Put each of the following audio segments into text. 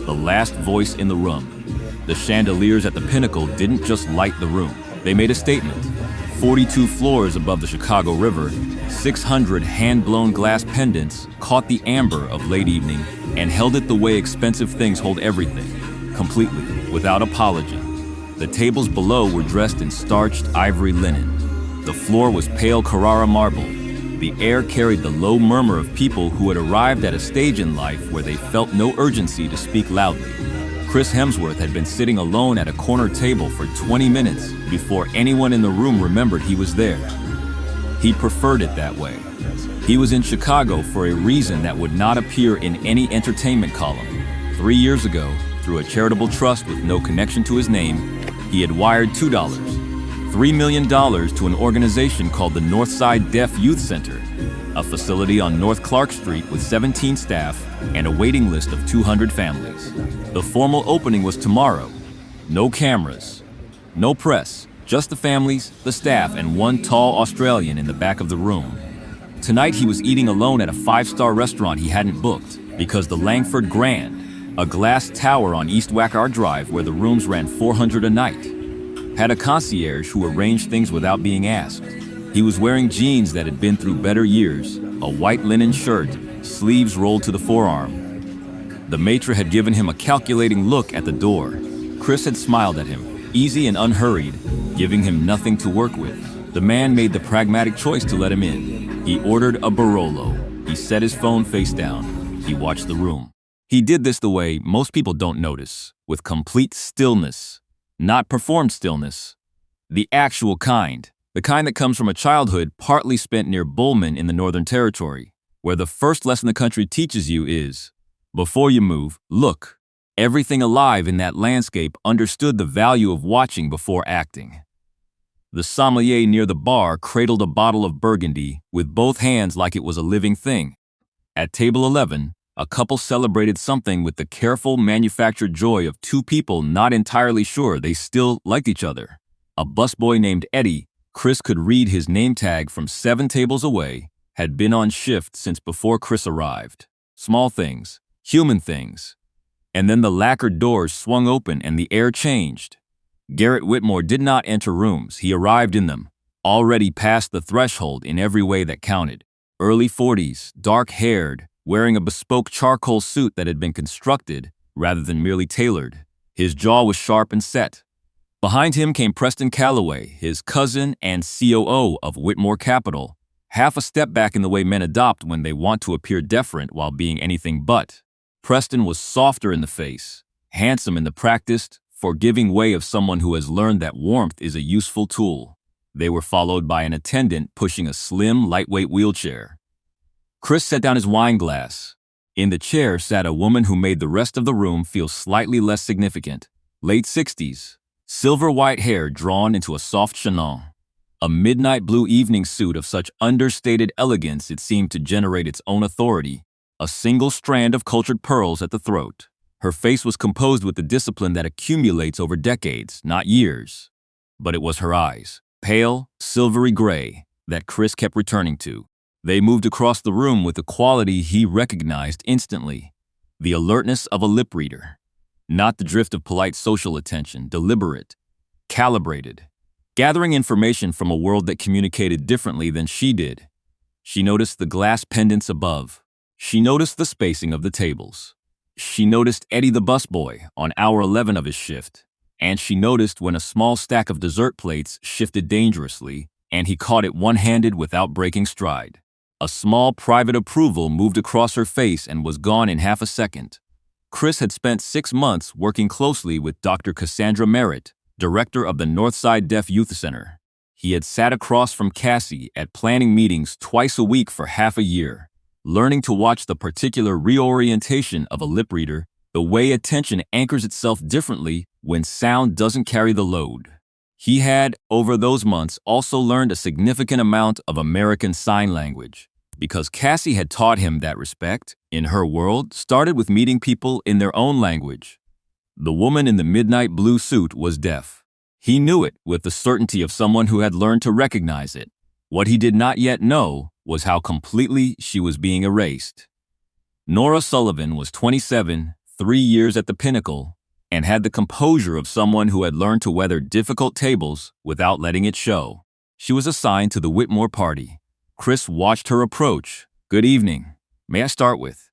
the last voice in the room. The chandeliers at the pinnacle didn't just light the room. They made a statement. 42 floors above the Chicago River, 600 hand-blown glass pendants caught the amber of late evening and held it the way expensive things hold everything, completely, without apology. The tables below were dressed in starched ivory linen. The floor was pale Carrara marble. The air carried the low murmur of people who had arrived at a stage in life where they felt no urgency to speak loudly. Chris Hemsworth had been sitting alone at a corner table for 20 minutes before anyone in the room remembered he was there. He preferred it that way. He was in Chicago for a reason that would not appear in any entertainment column. 3 years ago, through a charitable trust with no connection to his name, he had wired $3 million to an organization called the Northside Deaf Youth Center, a facility on North Clark Street with 17 staff and a waiting list of 200 families. The formal opening was tomorrow. No cameras, no press, just the families, the staff, and one tall Australian in the back of the room. Tonight he was eating alone at a 5-star restaurant he hadn't booked because the Langford Grand, a glass tower on East Wackard Drive where the rooms ran $400 a night, had a concierge who arranged things without being asked. He was wearing jeans that had been through better years, a white linen shirt, sleeves rolled to the forearm. The maitre had given him a calculating look at the door. Chris had smiled at him, easy and unhurried, giving him nothing to work with. The man made the pragmatic choice to let him in. He ordered a Barolo. He set his phone face down. He watched the room. He did this the way most people don't notice, with complete stillness. Not performed stillness. The actual kind. The kind that comes from a childhood partly spent near Bullman in the Northern Territory, where the first lesson the country teaches you is, before you move, look. Everything alive in that landscape understood the value of watching before acting. The sommelier near the bar cradled a bottle of Burgundy with both hands like it was a living thing. At table 11, a couple celebrated something with the careful, manufactured joy of two people not entirely sure they still liked each other. A busboy named Eddie, Chris could read his name tag from 7 tables away, had been on shift since before Chris arrived. Small things, human things. And then the lacquered doors swung open and the air changed. Garrett Whitmore did not enter rooms, he arrived in them, already past the threshold in every way that counted. Early 40s, dark-haired, wearing a bespoke charcoal suit that had been constructed rather than merely tailored. His jaw was sharp and set. Behind him came Preston Calloway, his cousin and COO of Whitmore Capital, half a step back in the way men adopt when they want to appear deferent while being anything but. Preston was softer in the face, handsome in the practiced, forgiving way of someone who has learned that warmth is a useful tool. They were followed by an attendant pushing a slim, lightweight wheelchair. Chris set down his wine glass. In the chair sat a woman who made the rest of the room feel slightly less significant. Late 60s, silver-white hair drawn into a soft chignon. A midnight blue evening suit of such understated elegance it seemed to generate its own authority. A single strand of cultured pearls at the throat. Her face was composed with the discipline that accumulates over decades, not years. But it was her eyes, pale, silvery gray, that Chris kept returning to. They moved across the room with a quality he recognized instantly. The alertness of a lip reader. Not the drift of polite social attention, deliberate, calibrated. Gathering information from a world that communicated differently than she did. She noticed the glass pendants above. She noticed the spacing of the tables. She noticed Eddie the busboy on hour 11 of his shift. And she noticed when a small stack of dessert plates shifted dangerously and he caught it one-handed without breaking stride. A small private approval moved across her face and was gone in half a second. Chris had spent 6 months working closely with Dr. Cassandra Merritt, director of the Northside Deaf Youth Center. He had sat across from Cassie at planning meetings twice a week for half a year, learning to watch the particular reorientation of a lip reader, the way attention anchors itself differently when sound doesn't carry the load. He had, over those months, also learned a significant amount of American Sign Language, because Cassie had taught him that respect, in her world, started with meeting people in their own language. The woman in the midnight blue suit was deaf. He knew it with the certainty of someone who had learned to recognize it. What he did not yet know was how completely she was being erased. Nora Sullivan was 27, 3 years at the pinnacle, and had the composure of someone who had learned to weather difficult tables without letting it show. She was assigned to the Whitmore party. Chris watched her approach. "Good evening. May I start with?"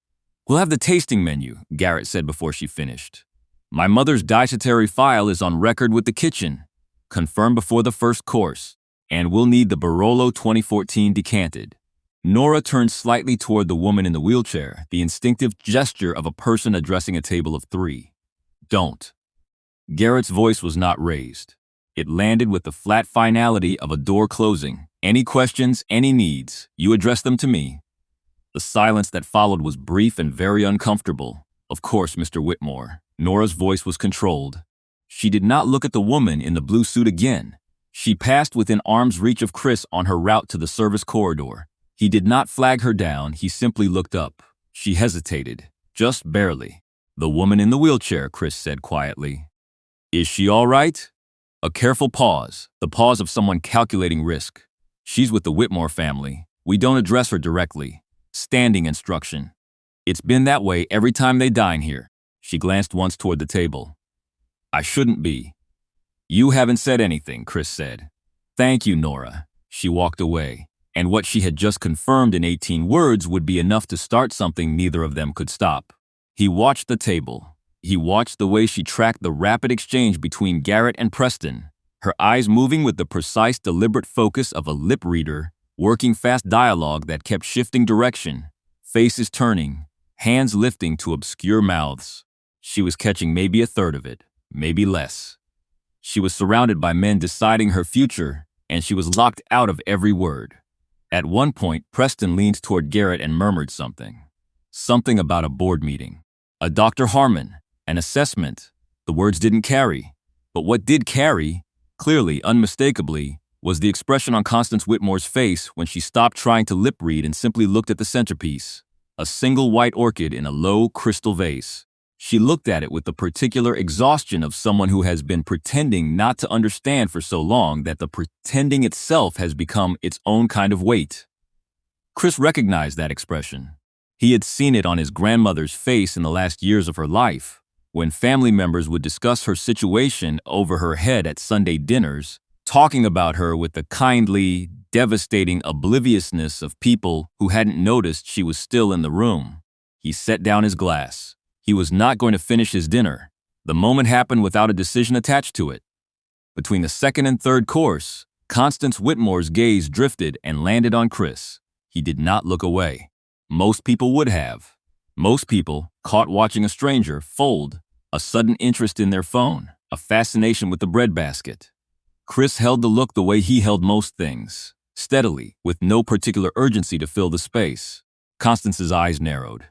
"We'll have the tasting menu," Garrett said before she finished. "My mother's dietary file is on record with the kitchen. Confirmed before the first course. And we'll need the Barolo 2014 decanted." Nora turned slightly toward the woman in the wheelchair, the instinctive gesture of a person addressing a table of 3. "Don't." Garrett's voice was not raised. It landed with the flat finality of a door closing. "Any questions, any needs, you address them to me." The silence that followed was brief and very uncomfortable. "Of course, Mr. Whitmore." Nora's voice was controlled. She did not look at the woman in the blue suit again. She passed within arm's reach of Chris on her route to the service corridor. He did not flag her down, he simply looked up. She hesitated, just barely. "The woman in the wheelchair," Chris said quietly. "Is she all right?" A careful pause, the pause of someone calculating risk. "She's with the Whitmore family. We don't address her directly. Standing instruction. It's been that way every time they dine here." She glanced once toward the table. "I shouldn't be." "You haven't said anything," Chris said. "Thank you, Nora." She walked away, and what she had just confirmed in 18 words would be enough to start something neither of them could stop. He watched the table. He watched the way she tracked the rapid exchange between Garrett and Preston, her eyes moving with the precise, deliberate focus of a lip reader, working fast dialogue that kept shifting direction, faces turning, hands lifting to obscure mouths. She was catching maybe a third of it, maybe less. She was surrounded by men deciding her future, and she was locked out of every word. At one point, Preston leaned toward Garrett and murmured something. Something about a board meeting. A Dr. Harmon. An assessment. The words didn't carry. But what did carry, clearly, unmistakably, was the expression on Constance Whitmore's face when she stopped trying to lip read and simply looked at the centerpiece. A single white orchid in a low crystal vase. She looked at it with the particular exhaustion of someone who has been pretending not to understand for so long that the pretending itself has become its own kind of weight. Chris recognized that expression. He had seen it on his grandmother's face in the last years of her life, when family members would discuss her situation over her head at Sunday dinners, talking about her with the kindly, devastating obliviousness of people who hadn't noticed she was still in the room. He set down his glass. He was not going to finish his dinner. The moment happened without a decision attached to it. Between the second and third course, Constance Whitmore's gaze drifted and landed on Chris. He did not look away. Most people would have. Most people, caught watching a stranger, fold, a sudden interest in their phone, a fascination with the breadbasket. Chris held the look the way he held most things, steadily, with no particular urgency to fill the space. Constance's eyes narrowed.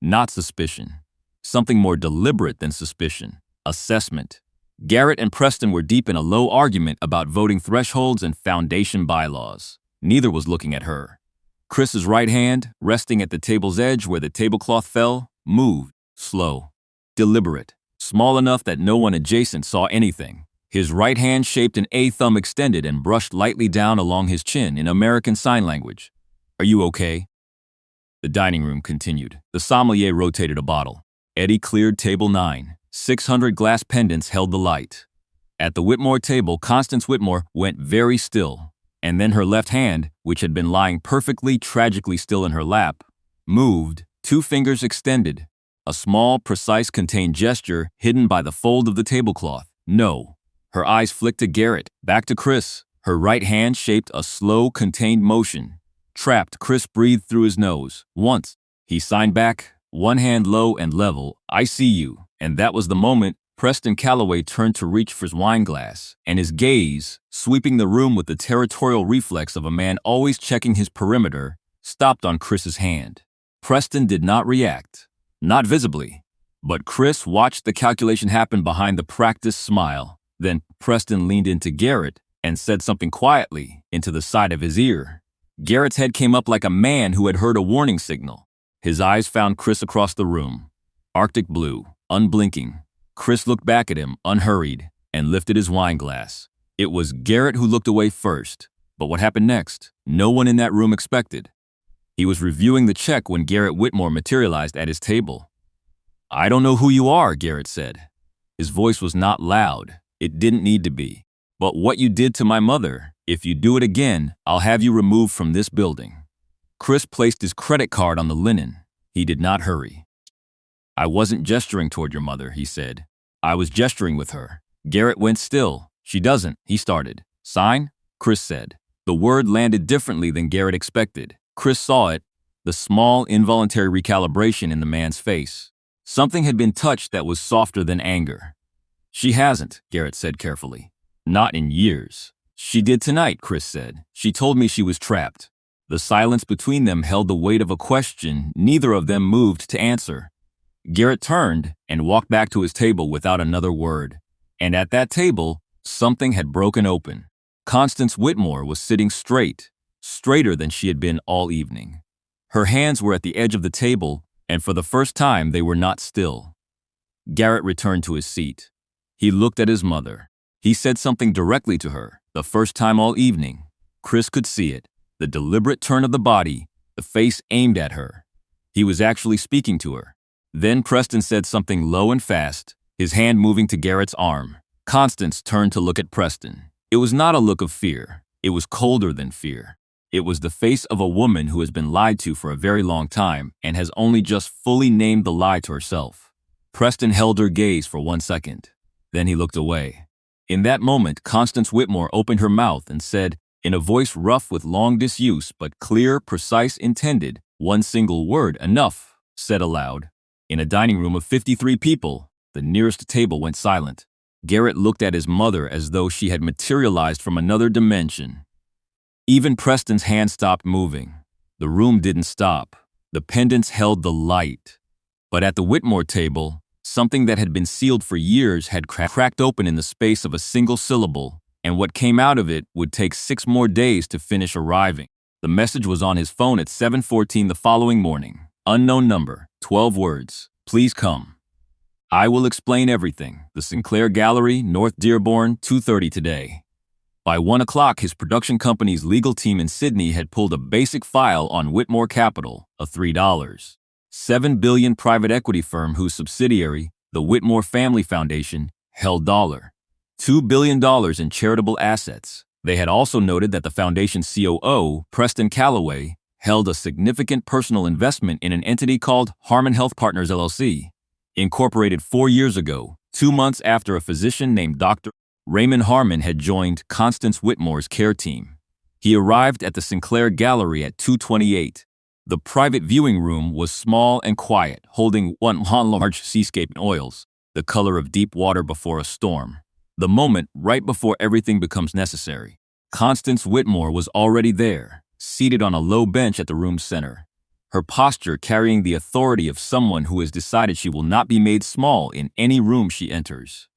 Not suspicion. Something more deliberate than suspicion. Assessment. Garrett and Preston were deep in a low argument about voting thresholds and foundation bylaws. Neither was looking at her. Chris's right hand, resting at the table's edge where the tablecloth fell, moved, slow, deliberate, small enough that no one adjacent saw anything. His right hand shaped an A thumb extended and brushed lightly down along his chin in American Sign Language. "Are you okay?" The dining room continued. The sommelier rotated a bottle. Eddie cleared table 9. 600 glass pendants held the light. At the Whitmore table, Constance Whitmore went very still, and then her left hand, which had been lying perfectly, tragically still in her lap, moved, 2 fingers extended, a small, precise, contained gesture hidden by the fold of the tablecloth. "No." Her eyes flicked to Garrett, back to Chris. Her right hand shaped a slow, contained motion. Trapped, Chris breathed through his nose. Once. He signed back, one hand low and level. "I see you." And that was the moment Preston Calloway turned to reach for his wine glass, and his gaze, sweeping the room with the territorial reflex of a man always checking his perimeter, stopped on Chris's hand. Preston did not react, not visibly, but Chris watched the calculation happen behind the practiced smile. Then Preston leaned into Garrett and said something quietly into the side of his ear. Garrett's head came up like a man who had heard a warning signal. His eyes found Chris across the room. Arctic blue, unblinking. Chris looked back at him, unhurried, and lifted his wine glass. It was Garrett who looked away first, but what happened next, no one in that room expected. He was reviewing the check when Garrett Whitmore materialized at his table. I don't know who you are, Garrett said. His voice was not loud. It didn't need to be. But what you did to my mother, if you do it again, I'll have you removed from this building. Chris placed his credit card on the linen. He did not hurry. I wasn't gesturing toward your mother, he said. I was gesturing with her. Garrett went still. She doesn't, he started. Sign? Chris said. The word landed differently than Garrett expected. Chris saw it, the small, involuntary recalibration in the man's face. Something had been touched that was softer than anger. She hasn't, Garrett said carefully. Not in years. She did tonight, Chris said. She told me she was trapped. The silence between them held the weight of a question neither of them moved to answer. Garrett turned and walked back to his table without another word. And at that table, something had broken open. Constance Whitmore was sitting straight, straighter than she had been all evening. Her hands were at the edge of the table, and for the first time they were not still. Garrett returned to his seat. He looked at his mother. He said something directly to her, the first time all evening. Chris could see it, the deliberate turn of the body, the face aimed at her. He was actually speaking to her. Then Preston said something low and fast, his hand moving to Garrett's arm. Constance turned to look at Preston. It was not a look of fear. It was colder than fear. It was the face of a woman who has been lied to for a very long time and has only just fully named the lie to herself. Preston held her gaze for 1 second. Then he looked away. In that moment, Constance Whitmore opened her mouth and said, in a voice rough with long disuse but clear, precise, intended, one single word, enough, said aloud. In a dining room of 53 people, the nearest table went silent. Garrett looked at his mother as though she had materialized from another dimension. Even Preston's hand stopped moving. The room didn't stop. The pendants held the light. But at the Whitmore table, something that had been sealed for years had cracked open in the space of a single syllable, and what came out of it would take 6 more days to finish arriving. The message was on his phone at 7:14 the following morning. Unknown number, 12 words. Please come. I will explain everything. The Sinclair Gallery, North Dearborn, 2:30 today. By 1 o'clock, his production company's legal team in Sydney had pulled a basic file on Whitmore Capital, a $3.7 billion private equity firm whose subsidiary, the Whitmore Family Foundation, held $2 billion in charitable assets. They had also noted that the foundation's COO, Preston Calloway, held a significant personal investment in an entity called Harmon Health Partners LLC, incorporated 4 years ago, 2 months after a physician named Dr. Raymond Harmon had joined Constance Whitmore's care team. He arrived at the Sinclair Gallery at 2:28. The private viewing room was small and quiet, holding one large seascape in oils, the color of deep water before a storm. The moment right before everything becomes necessary. Constance Whitmore was already there, seated on a low bench at the room's center, her posture carrying the authority of someone who has decided she will not be made small in any room she enters.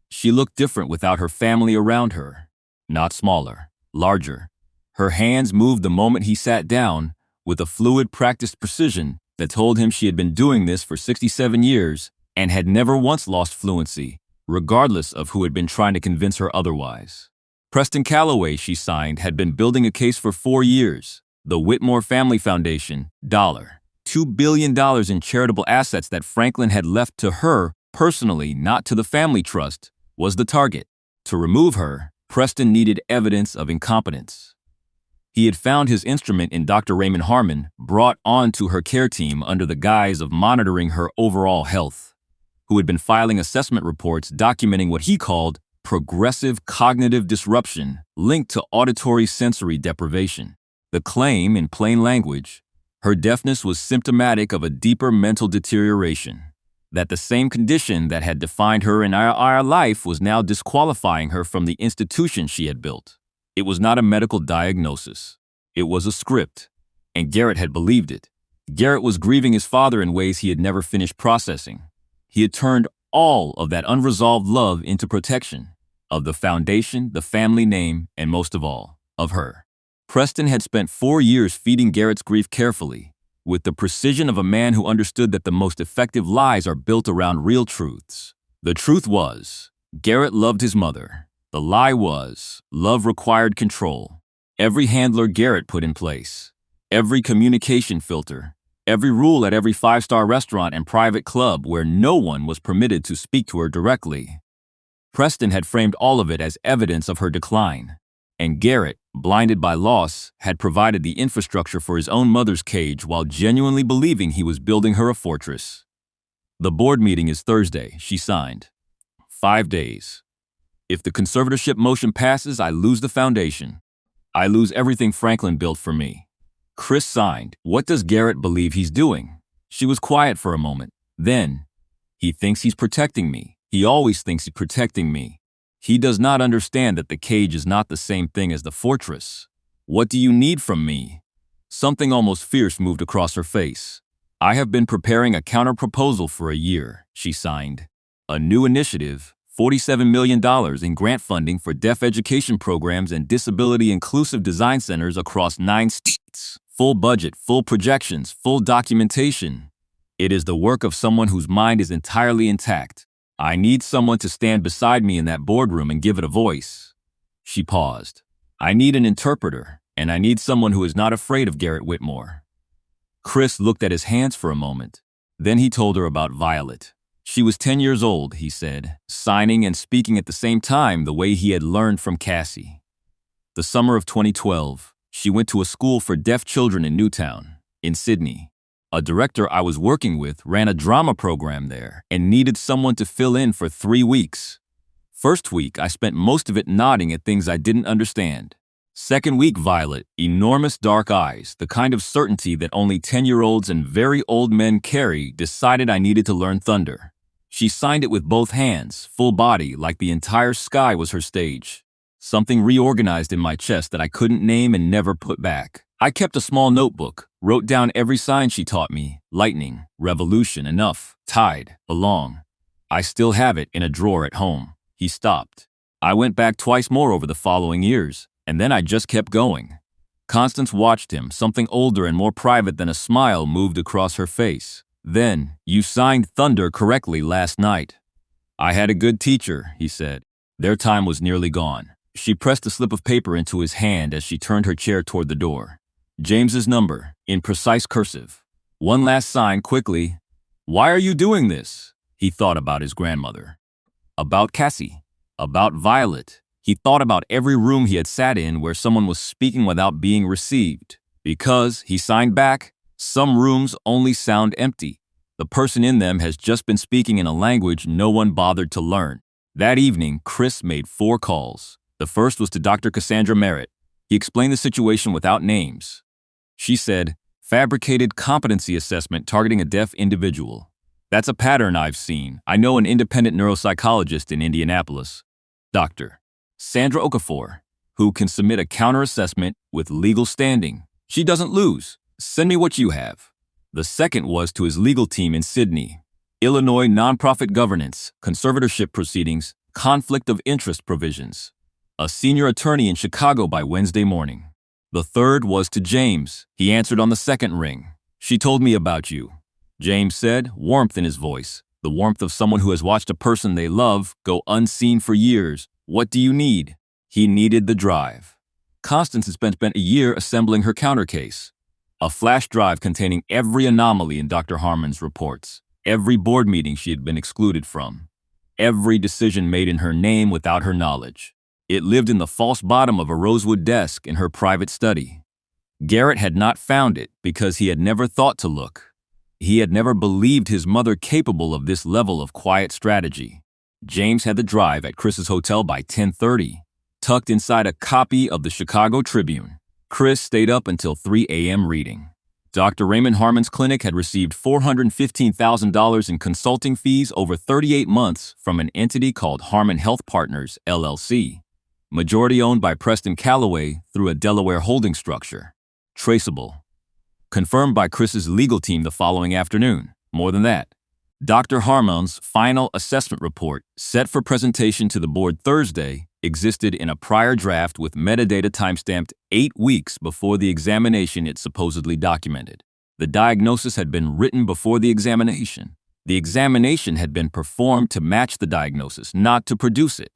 She looked different without her family around her, not smaller, larger. Her hands moved the moment he sat down with a fluid, practiced precision that told him she had been doing this for 67 years and had never once lost fluency, regardless of who had been trying to convince her otherwise. Preston Calloway, she signed, had been building a case for 4 years. The Whitmore Family Foundation, $2 billion in charitable assets that Franklin had left to her personally, not to the family trust, was the target. To remove her, Preston needed evidence of incompetence. He had found his instrument in Dr. Raymond Harmon, brought on to her care team under the guise of monitoring her overall health, who had been filing assessment reports documenting what he called progressive cognitive disruption linked to auditory sensory deprivation. The claim, in plain language, her deafness was symptomatic of a deeper mental deterioration, that the same condition that had defined her in our life was now disqualifying her from the institution she had built. It was not a medical diagnosis. It was a script, and Garrett had believed it. Garrett was grieving his father in ways he had never finished processing. He had turned all of that unresolved love into protection, of the foundation, the family name, and most of all, of her. Preston had spent 4 years feeding Garrett's grief carefully, with the precision of a man who understood that the most effective lies are built around real truths. The truth was, Garrett loved his mother. The lie was, love required control. Every handler Garrett put in place, every communication filter, Every rule at every five-star restaurant and private club where no one was permitted to speak to her directly. Preston had framed all of it as evidence of her decline. And Garrett, blinded by loss, had provided the infrastructure for his own mother's cage while genuinely believing he was building her a fortress. The board meeting is Thursday, she signed. 5 days. If the conservatorship motion passes, I lose the foundation. I lose everything Franklin built for me. Chris signed. What does Garrett believe he's doing? She was quiet for a moment. Then, he thinks he's protecting me. He always thinks he's protecting me. He does not understand that the cage is not the same thing as the fortress. What do you need from me? Something almost fierce moved across her face. I have been preparing a counter-proposal for a year, she signed. A new initiative, $47 million in grant funding for deaf education programs and disability-inclusive design centers across 9 states. Full budget, full projections, full documentation. It is the work of someone whose mind is entirely intact. I need someone to stand beside me in that boardroom and give it a voice. She paused. I need an interpreter, and I need someone who is not afraid of Garrett Whitmore. Chris looked at his hands for a moment. Then he told her about Violet. She was 10 years old, he said, signing and speaking at the same time the way he had learned from Cassie. The summer of 2012, she went to a school for deaf children in Newtown, in Sydney. A director I was working with ran a drama program there and needed someone to fill in for 3 weeks. First week, I spent most of it nodding at things I didn't understand. Second week, Violet, enormous dark eyes, the kind of certainty that only 10-year-olds and very old men carry, decided I needed to learn thunder. She signed it with both hands, full body, like the entire sky was her stage. Something reorganized in my chest that I couldn't name and never put back. I kept a small notebook, wrote down every sign she taught me: lightning, revolution, enough, tide, belong. I still have it in a drawer at home. He stopped. I went back twice more over the following years, and then I just kept going. Constance watched him. Something older and more private than a smile moved across her face. Then, you signed thunder correctly last night. I had a good teacher, he said. Their time was nearly gone. She pressed a slip of paper into his hand as she turned her chair toward the door. James's number, in precise cursive. One last sign, quickly. Why are you doing this? He thought about his grandmother. About Cassie. About Violet. He thought about every room he had sat in where someone was speaking without being received. Because, he signed back, some rooms only sound empty. The person in them has just been speaking in a language no one bothered to learn. That evening, Chris made 4 calls. The first was to Dr. Cassandra Merritt. He explained the situation without names. She said, fabricated competency assessment targeting a deaf individual. That's a pattern I've seen. I know an independent neuropsychologist in Indianapolis, Dr. Sandra Okafor, who can submit a counter-assessment with legal standing. She doesn't lose. Send me what you have. The second was to his legal team in Sydney. Illinois nonprofit governance, conservatorship proceedings, conflict of interest provisions. A senior attorney in Chicago by Wednesday morning. The third was to James. He answered on the second ring. She told me about you. James said, warmth in his voice, the warmth of someone who has watched a person they love go unseen for years. What do you need? He needed the drive. Constance had spent a year assembling her counter case. A flash drive containing every anomaly in Dr. Harmon's reports, every board meeting she had been excluded from, every decision made in her name without her knowledge. It lived in the false bottom of a rosewood desk in her private study. Garrett had not found it because he had never thought to look. He had never believed his mother capable of this level of quiet strategy. James had the drive at Chris's hotel by 10:30, tucked inside a copy of the Chicago Tribune. Chris stayed up until 3 a.m. reading. Dr. Raymond Harmon's clinic had received $415,000 in consulting fees over 38 months from an entity called Harmon Health Partners, LLC, majority owned by Preston Calloway through a Delaware holding structure. Traceable. Confirmed by Chris's legal team the following afternoon. More than that, Dr. Harmon's final assessment report, set for presentation to the board Thursday, existed in a prior draft with metadata timestamped 8 weeks before the examination it supposedly documented. The diagnosis had been written before the examination. The examination had been performed to match the diagnosis, not to produce it.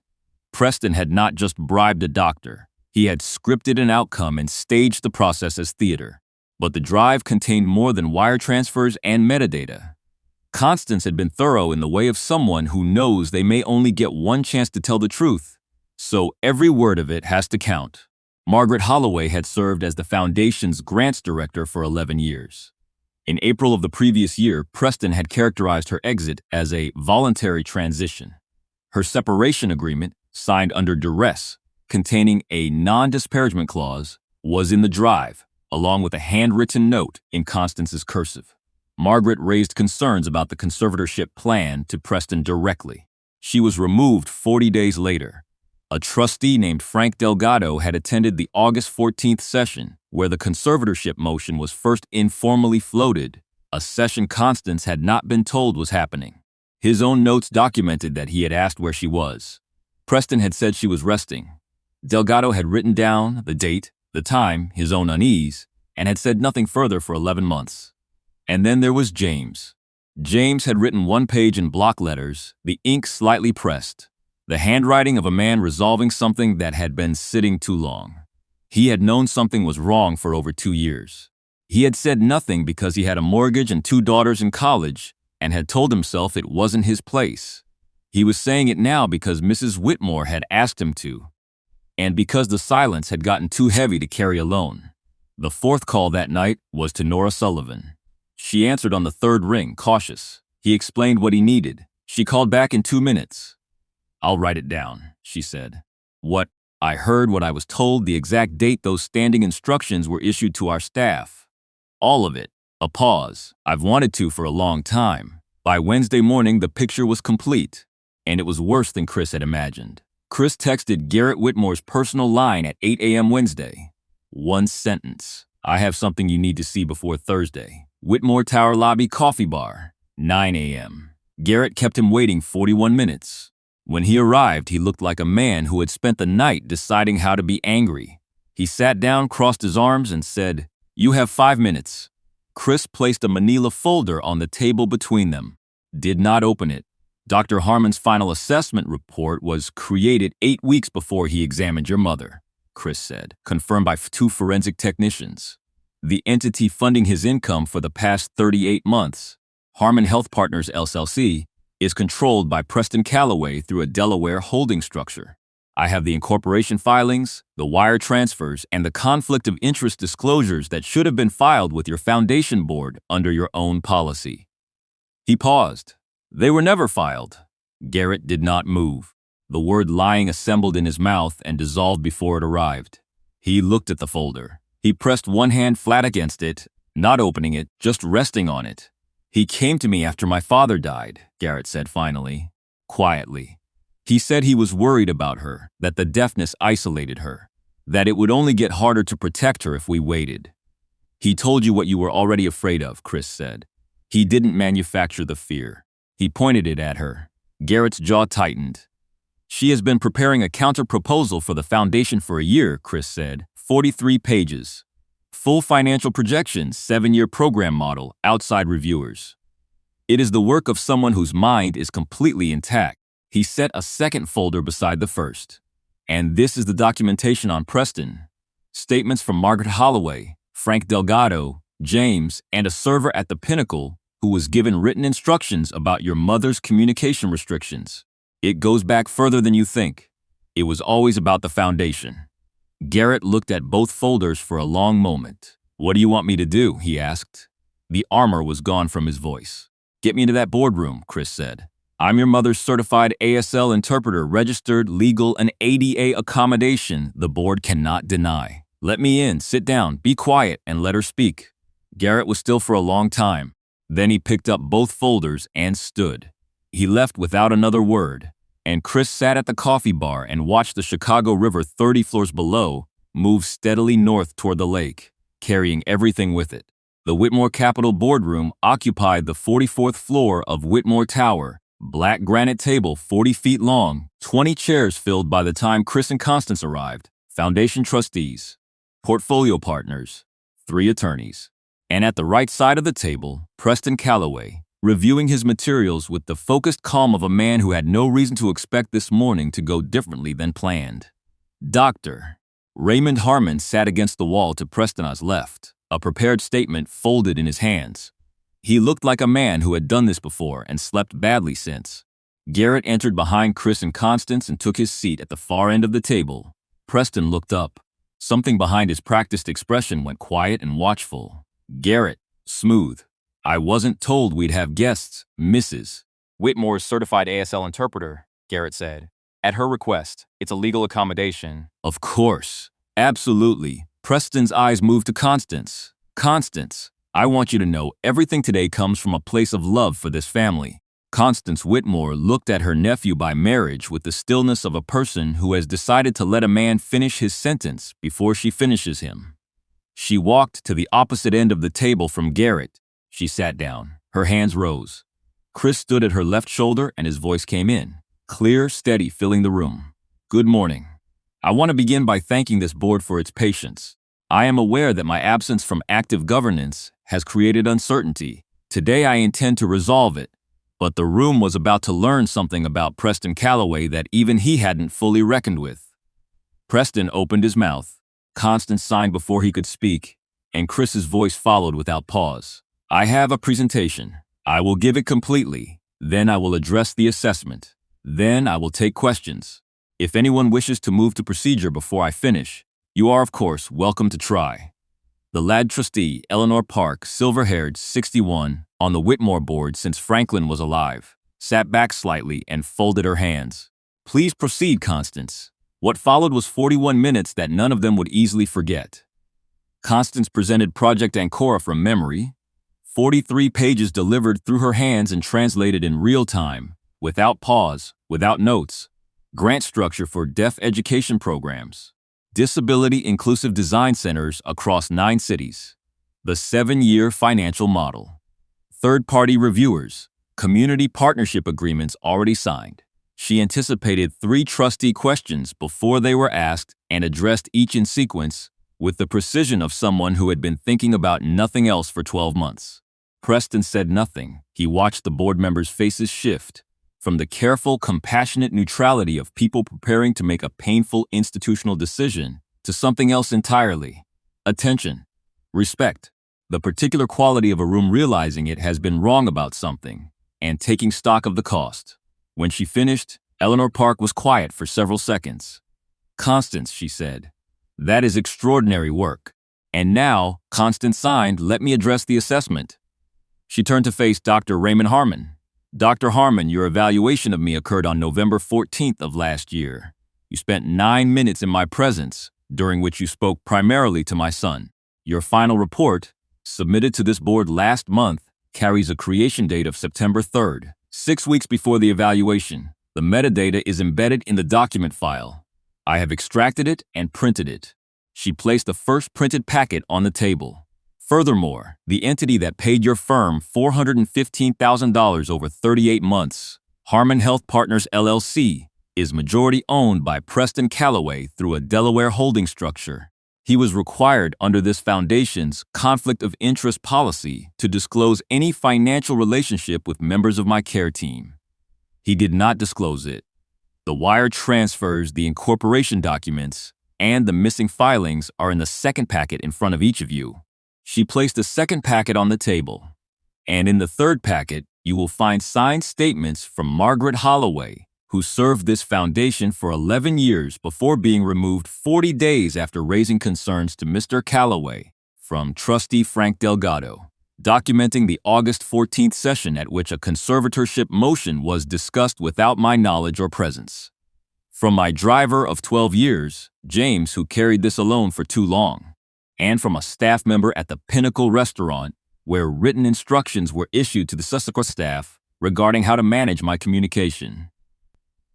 Preston had not just bribed a doctor. He had scripted an outcome and staged the process as theater. but the drive contained more than wire transfers and metadata. Constance had been thorough in the way of someone who knows they may only get one chance to tell the truth, so every word of it has to count. Margaret Holloway had served as the Foundation's grants director for 11 years. In April of the previous year, Preston had characterized her exit as a voluntary transition. Her separation agreement, signed under duress, containing a non-disparagement clause, was in the drive, along with a handwritten note in Constance's cursive. Margaret raised concerns about the conservatorship plan to Preston directly. She was removed 40 days later. A trustee named Frank Delgado had attended the August 14th session, where the conservatorship motion was first informally floated, a session Constance had not been told was happening. His own notes documented that he had asked where she was. Preston had said she was resting. Delgado had written down the date, the time, his own unease, and had said nothing further for 11 months. And then there was James. James had written one page in block letters, the ink slightly pressed, the handwriting of a man resolving something that had been sitting too long. He had known something was wrong for over 2 years. He had said nothing because he had a mortgage and 2 daughters in college and had told himself it wasn't his place. He was saying it now because Mrs. Whitmore had asked him to, and because the silence had gotten too heavy to carry alone. The 4th call that night was to Nora Sullivan. She answered on the 3rd ring, cautious. He explained what he needed. She called back in 2 minutes. "I'll write it down," she said. I heard what I was told, the exact date those standing instructions were issued to our staff. All of it. A pause. I've wanted to for a long time. By Wednesday morning, the picture was complete. And it was worse than Chris had imagined. Chris texted Garrett Whitmore's personal line at 8 a.m. Wednesday. One sentence. "I have something you need to see before Thursday. Whitmore Tower Lobby Coffee Bar, 9 a.m. Garrett kept him waiting 41 minutes. When he arrived, he looked like a man who had spent the night deciding how to be angry. He sat down, crossed his arms, and said, "You have 5 minutes." Chris placed a manila folder on the table between them. Did not open it. Dr. Harmon's final assessment report was created 8 weeks before he examined your mother, Chris said, confirmed by 2 forensic technicians. The entity funding his income for the past 38 months, Harmon Health Partners LLC, is controlled by Preston Calloway through a Delaware holding structure. I have the incorporation filings, the wire transfers, and the conflict of interest disclosures that should have been filed with your foundation board under your own policy. He paused. They were never filed. Garrett did not move. The word lying assembled in his mouth and dissolved before it arrived. He looked at the folder. He pressed one hand flat against it, not opening it, just resting on it. "He came to me after my father died," Garrett said finally, quietly. "He said he was worried about her, that the deafness isolated her, that it would only get harder to protect her if we waited." "He told you what you were already afraid of," Chris said. "He didn't manufacture the fear." He pointed it at her. Garrett's jaw tightened. "She has been preparing a counter-proposal for the foundation for a year," Chris said. 43 pages. Full financial projections, 7-year program model, outside reviewers. It is the work of someone whose mind is completely intact. He set a second folder beside the first. "And this is the documentation on Preston. Statements from Margaret Holloway, Frank Delgado, James, and a server at the Pinnacle who was given written instructions about your mother's communication restrictions. It goes back further than you think. It was always about the foundation." Garrett looked at both folders for a long moment. "What do you want me to do?" he asked. The armor was gone from his voice. "Get me into that boardroom," Chris said. "I'm your mother's certified ASL interpreter, registered, legal, and ADA accommodation the board cannot deny. Let me in, sit down, be quiet, and let her speak." Garrett was still for a long time. Then he picked up both folders and stood. He left without another word, and Chris sat at the coffee bar and watched the Chicago River 30 floors below move steadily north toward the lake, carrying everything with it. The Whitmore Capitol boardroom occupied the 44th floor of Whitmore Tower, black granite table 40 feet long, 20 chairs filled by the time Chris and Constance arrived, foundation trustees, portfolio partners, 3 attorneys. And at the right side of the table, Preston Calloway, reviewing his materials with the focused calm of a man who had no reason to expect this morning to go differently than planned. Dr. Raymond Harmon sat against the wall to Preston's left. a prepared statement folded in his hands. He looked like a man who had done this before and slept badly since. Garrett entered behind Chris and Constance and took his seat at the far end of the table. Preston looked up. Something behind his practiced expression went quiet and watchful. Garrett, smooth. I wasn't told we'd have guests, Mrs. Whitmore's certified ASL interpreter, Garrett said. At her request, it's a legal accommodation. Of course. Absolutely. Preston's eyes moved to Constance. Constance, I want you to know everything today comes from a place of love for this family. Constance Whitmore looked at her nephew by marriage with the stillness of a person who has decided to let a man finish his sentence before she finishes him. She walked to the opposite end of the table from Garrett. She sat down. Her hands rose. Chris stood at her left shoulder and his voice came in, clear, steady, filling the room. Good morning. I want to begin by thanking this board for its patience. I am aware that my absence from active governance has created uncertainty. Today I intend to resolve it. But the room was about to learn something about Preston Calloway that even he hadn't fully reckoned with. Preston opened his mouth. Constance signed before he could speak, and Chris's voice followed without pause. I have a presentation. I will give it completely. Then I will address the assessment. Then I will take questions. If anyone wishes to move to procedure before I finish, you are, of course, welcome to try. The lad trustee, Eleanor Park, silver-haired, 61, on the Whitmore board since Franklin was alive, sat back slightly and folded her hands. Please proceed, Constance. What followed was 41 minutes that none of them would easily forget. Constance presented Project Ancora from memory, 43 pages delivered through her hands and translated in real time, without pause, without notes. Grant structure for deaf education programs. Disability Inclusive Design Centers across 9 cities. The 7-year financial model. Third-party reviewers. Community partnership agreements already signed. She anticipated 3 trustee questions before they were asked and addressed each in sequence with the precision of someone who had been thinking about nothing else for 12 months. Preston said nothing. He watched the board members' faces shift. From the careful, compassionate neutrality of people preparing to make a painful institutional decision to something else entirely. Attention. Respect. The particular quality of a room realizing it has been wrong about something and taking stock of the cost. When she finished, Eleanor Park was quiet for several seconds. Constance, she said, that is extraordinary work. And now, Constance signed, let me address the assessment. She turned to face Dr. Raymond Harmon. Dr. Harmon, your evaluation of me occurred on November 14th of last year. You spent 9 minutes in my presence, during which you spoke primarily to my son. Your final report, submitted to this board last month, carries a creation date of September 3rd, 6 weeks before the evaluation. The metadata is embedded in the document file. I have extracted it and printed it. She placed the first printed packet on the table. Furthermore, the entity that paid your firm $415,000 over 38 months, Harmon Health Partners LLC, is majority owned by Preston Calloway through a Delaware holding structure. He was required under this foundation's conflict of interest policy to disclose any financial relationship with members of my care team. He did not disclose it. The wire transfers, the incorporation documents, and the missing filings are in the second packet in front of each of you. She placed the second packet on the table, and in the third packet, you will find signed statements from Margaret Holloway, who served this foundation for 11 years before being removed 40 days after raising concerns to Mr. Calloway, from Trustee Frank Delgado, documenting the August 14th session at which a conservatorship motion was discussed without my knowledge or presence. From my driver of 12 years, James, who carried this alone for too long, and from a staff member at the Pinnacle restaurant, where written instructions were issued to the Sussex staff regarding how to manage my communication.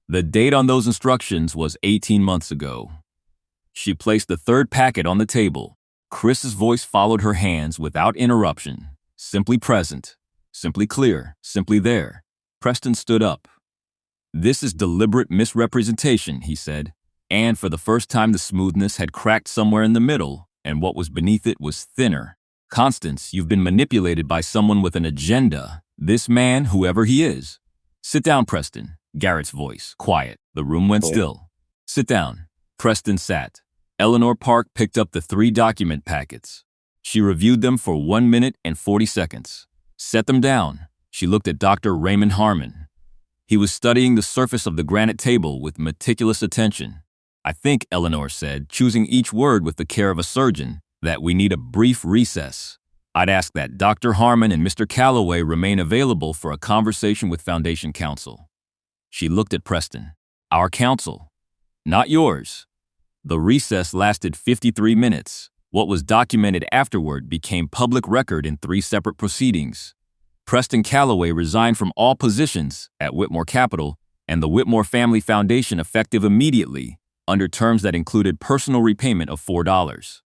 The date on those instructions was 18 months ago. She placed the third packet on the table. Chris's voice followed her hands without interruption, simply present, simply clear, simply there. Preston stood up. This is deliberate misrepresentation, he said, and for the first time the smoothness had cracked somewhere in the middle, and what was beneath it was thinner. Constance, you've been manipulated by someone with an agenda. This man, whoever he is. Sit down, Preston. Garrett's voice, quiet. The room went still. Sit down. Preston sat. Eleanor Park picked up the 3 document packets. She reviewed them for 1 minute and 40 seconds. Set them down. She looked at Dr. Raymond Harmon. He was studying the surface of the granite table with meticulous attention. I think, Eleanor said, choosing each word with the care of a surgeon, that we need a brief recess. I'd ask that Dr. Harmon and Mr. Calloway remain available for a conversation with Foundation Counsel. She looked at Preston. Our counsel, not yours. The recess lasted 53 minutes. What was documented afterward became public record in 3 separate proceedings. Preston Calloway resigned from all positions at Whitmore Capital and the Whitmore Family Foundation effective immediately, under terms that included personal repayment of $4,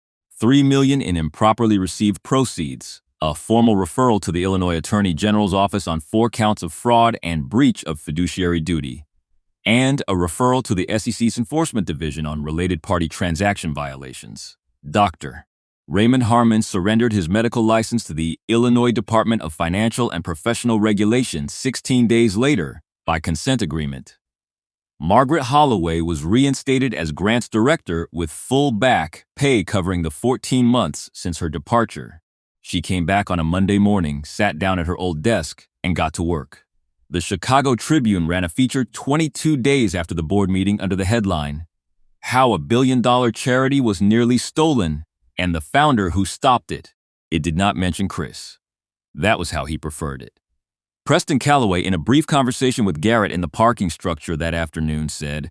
$3 million in improperly received proceeds, a formal referral to the Illinois Attorney General's office on 4 counts of fraud and breach of fiduciary duty, and a referral to the SEC's Enforcement Division on related party transaction violations. Dr. Raymond Harmon surrendered his medical license to the Illinois Department of Financial and Professional Regulation 16 days later by consent agreement. Margaret Holloway was reinstated as Grant's director with full back pay covering the 14 months since her departure. She came back on a Monday morning, sat down at her old desk, and got to work. The Chicago Tribune ran a feature 22 days after the board meeting under the headline, "How a billion-dollar charity was nearly stolen and the founder who stopped it." It did not mention Chris. That was how he preferred it. Preston Calloway, in a brief conversation with Garrett in the parking structure that afternoon, said,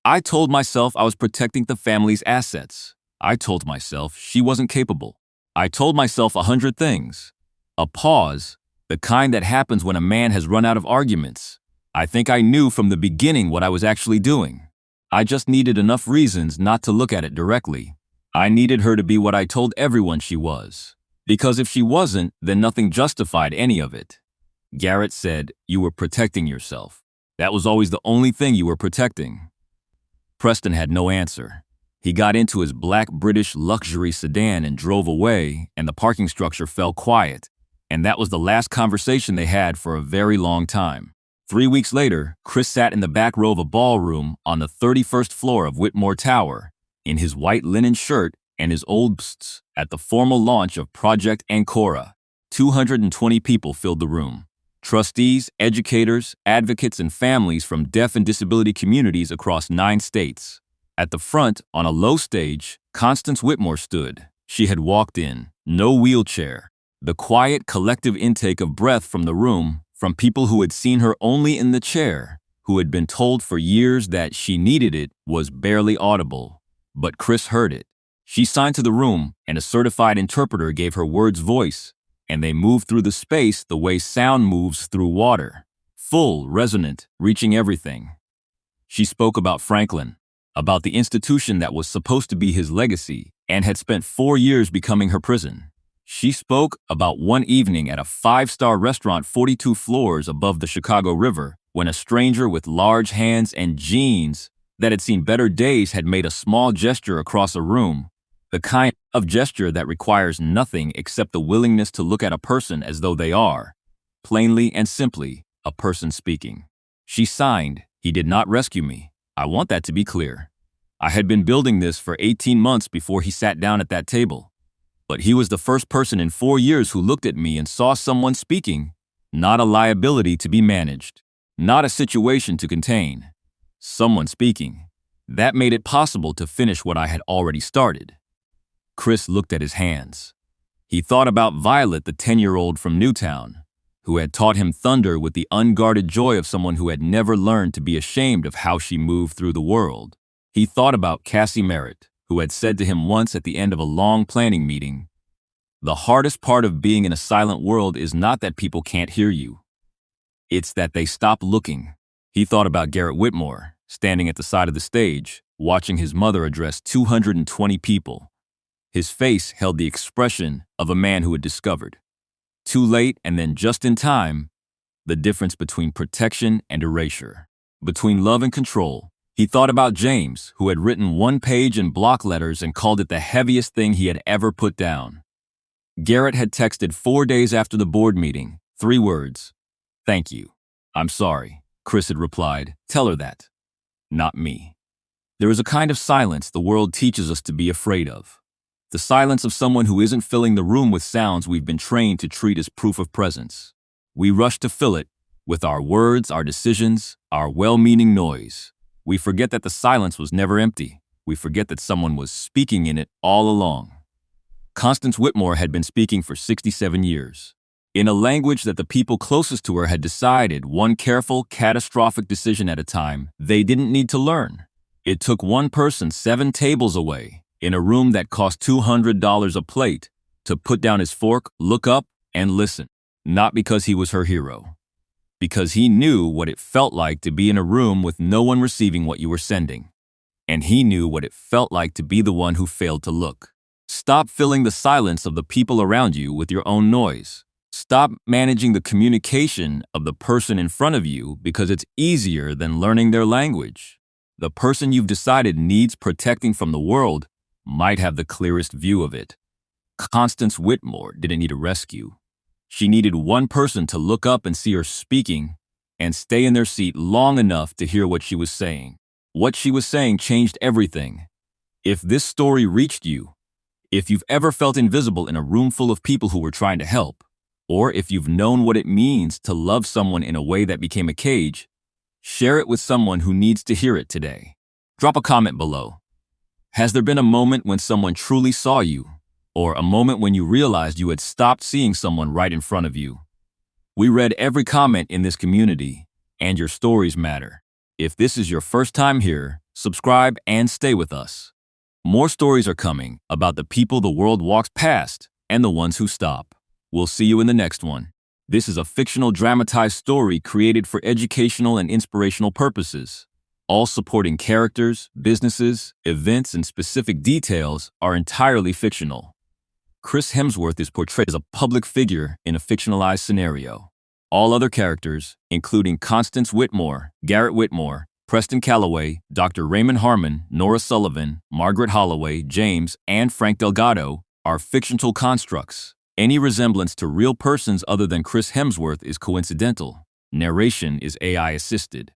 "I told myself I was protecting the family's assets. I told myself she wasn't capable. I told myself 100 things." A pause, the kind that happens when a man has run out of arguments. "I think I knew from the beginning what I was actually doing. I just needed enough reasons not to look at it directly. I needed her to be what I told everyone she was. Because if she wasn't, then nothing justified any of it." Garrett said, "You were protecting yourself. That was always the only thing you were protecting." Preston had no answer. He got into his black British luxury sedan and drove away, and the parking structure fell quiet. And that was the last conversation they had for a very long time. 3 weeks later, Chris sat in the back row of a ballroom on the 31st floor of Whitmore Tower, in his white linen shirt and his old bsts at the formal launch of Project Ancora. 220 people filled the room. Trustees, educators, advocates, and families from deaf and disability communities across 9 states. At the front, on a low stage, Constance Whitmore stood. She had walked in, no wheelchair. The quiet, collective intake of breath from the room, from people who had seen her only in the chair, who had been told for years that she needed it, was barely audible. But Chris heard it. She signed to the room, and a certified interpreter gave her words voice, and they moved through the space the way sound moves through water. Full, resonant, reaching everything. She spoke about Franklin, about the institution that was supposed to be his legacy and had spent 4 years becoming her prison. She spoke about one evening at a 5-star restaurant 42 floors above the Chicago River when a stranger with large hands and jeans that had seen better days had made a small gesture across a room, the kind of gesture that requires nothing except the willingness to look at a person as though they are, plainly and simply, a person speaking. She signed, "He did not rescue me. I want that to be clear. I had been building this for 18 months before he sat down at that table. But he was the first person in 4 years who looked at me and saw someone speaking, not a liability to be managed, not a situation to contain. Someone speaking. That made it possible to finish what I had already started." Chris looked at his hands. He thought about Violet, the 10-year-old from Newtown, who had taught him thunder with the unguarded joy of someone who had never learned to be ashamed of how she moved through the world. He thought about Cassie Merritt, who had said to him once at the end of a long planning meeting, "The hardest part of being in a silent world is not that people can't hear you. It's that they stop looking." He thought about Garrett Whitmore, standing at the side of the stage, watching his mother address 220 people. His face held the expression of a man who had discovered, too late and then just in time, the difference between protection and erasure, between love and control. He thought about James, who had written 1 page in block letters and called it the heaviest thing he had ever put down. Garrett had texted 4 days after the board meeting, 3 words, "Thank you. I'm sorry." Chris had replied, "Tell her that. Not me." There is a kind of silence the world teaches us to be afraid of. The silence of someone who isn't filling the room with sounds we've been trained to treat as proof of presence. We rush to fill it with our words, our decisions, our well-meaning noise. We forget that the silence was never empty. We forget that someone was speaking in it all along. Constance Whitmore had been speaking for 67 years, in a language that the people closest to her had decided, one careful, catastrophic decision at a time, they didn't need to learn. It took one person 7 tables away, in a room that cost $200 a plate, to put down his fork, look up, and listen. Not because he was her hero, because he knew what it felt like to be in a room with no one receiving what you were sending. And he knew what it felt like to be the one who failed to look. Stop filling the silence of the people around you with your own noise. Stop managing the communication of the person in front of you because it's easier than learning their language. The person you've decided needs protecting from the world might have the clearest view of it. Constance Whitmore didn't need a rescue. She needed one person to look up and see her speaking and stay in their seat long enough to hear what she was saying. What she was saying changed everything. If this story reached you, if you've ever felt invisible in a room full of people who were trying to help, or if you've known what it means to love someone in a way that became a cage, share it with someone who needs to hear it today. Drop a comment below. Has there been a moment when someone truly saw you, or a moment when you realized you had stopped seeing someone right in front of you? We read every comment in this community, and your stories matter. If this is your first time here, subscribe and stay with us. More stories are coming about the people the world walks past and the ones who stop. We'll see you in the next one. This is a fictional dramatized story created for educational and inspirational purposes. All supporting characters, businesses, events, and specific details are entirely fictional. Chris Hemsworth is portrayed as a public figure in a fictionalized scenario. All other characters, including Constance Whitmore, Garrett Whitmore, Preston Calloway, Dr. Raymond Harmon, Nora Sullivan, Margaret Holloway, James, and Frank Delgado, are fictional constructs. Any resemblance to real persons other than Chris Hemsworth is coincidental. Narration is AI-assisted.